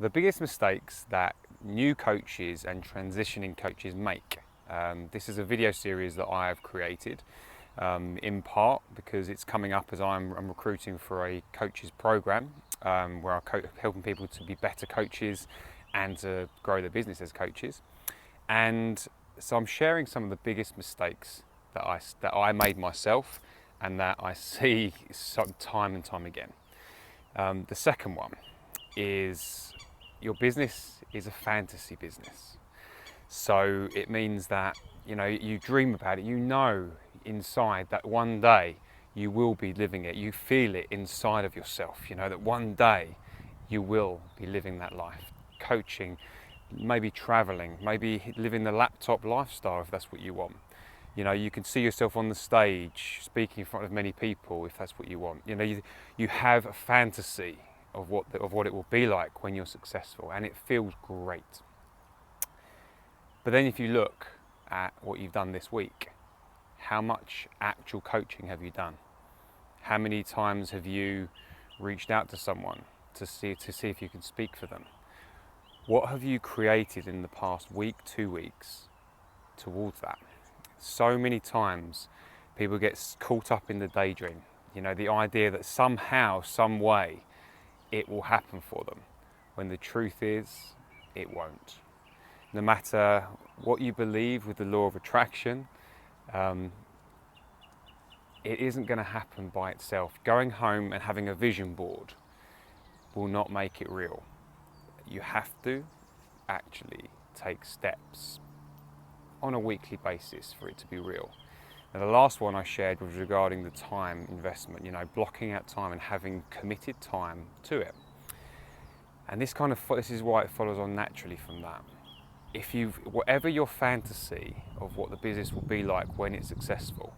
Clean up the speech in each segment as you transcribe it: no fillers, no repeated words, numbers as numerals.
The biggest mistakes that new coaches and transitioning coaches make. This is a video series that I have created in part because it's coming up as I'm recruiting for a coaches program where I'm helping people to be better coaches and to grow their business as coaches. And so I'm sharing some of the biggest mistakes that I made myself and that I see time and time again. The second one is your business is a fantasy business. So it means that you dream about it, inside that one day you will be living it. You feel it inside of yourself, that one day you will be living that life, coaching, maybe traveling, maybe living the laptop lifestyle if that's what you want. You can see yourself on the stage speaking in front of many people if that's what you want. You have a fantasy of what it will be like when you're successful, and it feels great. But then if you look at what you've done this week, how much actual coaching have you done? How many times have you reached out to someone to see if you can speak for them? What have you created in the past week, 2 weeks towards that? So many times people get caught up in the daydream, the idea that somehow, some way, it will happen for them, when the truth is, it won't. No matter what you believe with the law of attraction, it isn't going to happen by itself. Going home and having a vision board will not make it real. You have to actually take steps on a weekly basis for it to be real. Now, the last one I shared was regarding the time investment, blocking out time and having committed time to it. And this is why it follows on naturally from that. Whatever your fantasy of what the business will be like when it's successful,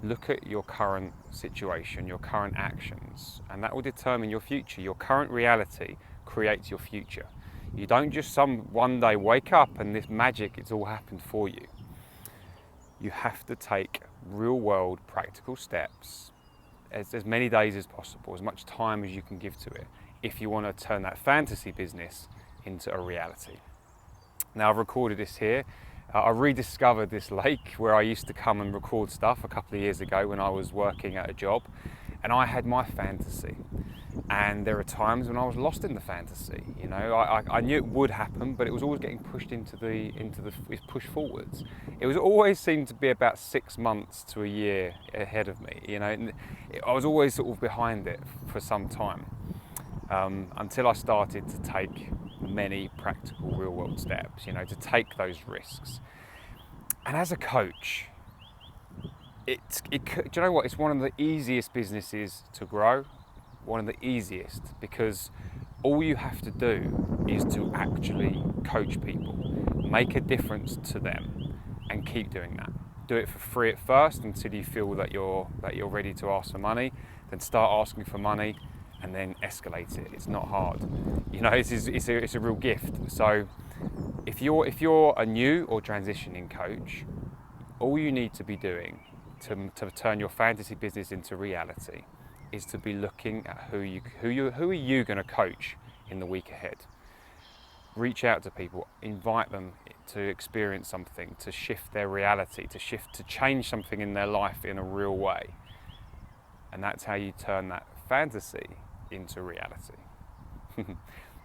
look at your current situation, your current actions, and that will determine your future. Your current reality creates your future. You don't just one day wake up and this magic, it's all happened for you. You have to take real world practical steps as many days as possible, as much time as you can give to it, if you want to turn that fantasy business into a reality. Now, I've recorded this here. I rediscovered this lake where I used to come and record stuff a couple of years ago when I was working at a job, and I had my fantasy. And there are times when I was lost in the fantasy. I knew it would happen, but it was always getting pushed pushed forwards. It was always seemed to be about 6 months to a year ahead of me. And I was always sort of behind it for some time, until I started to take many practical, real-world steps. To take those risks. And as a coach, do you know what? It's one of the easiest businesses to grow. One of the easiest, because all you have to do is to actually coach people, make a difference to them, and keep doing that. Do it for free at first until you feel that you're ready to ask for money. Then start asking for money, and then escalate it. It's not hard. It's a real gift. So if you're a new or transitioning coach, all you need to be doing to turn your fantasy business into reality is to be looking at who are you going to coach in the week ahead. Reach out to people, invite them to experience something, to shift their reality, to change something in their life in a real way. And that's how you turn that fantasy into reality.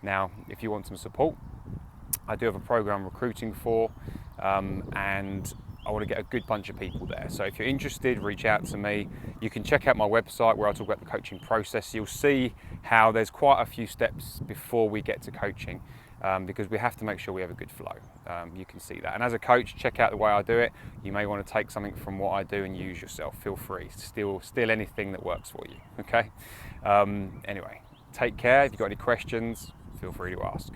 Now, if you want some support, I do have a program recruiting for, and I want to get a good bunch of people there. So if you're interested, reach out to me. You can check out my website where I talk about the coaching process. You'll see how there's quite a few steps before we get to coaching, because we have to make sure we have a good flow. You can see that. And as a coach, check out the way I do it. You may want to take something from what I do and use yourself. Feel free. Steal anything that works for you. Okay? Anyway, take care. If you've got any questions, feel free to ask.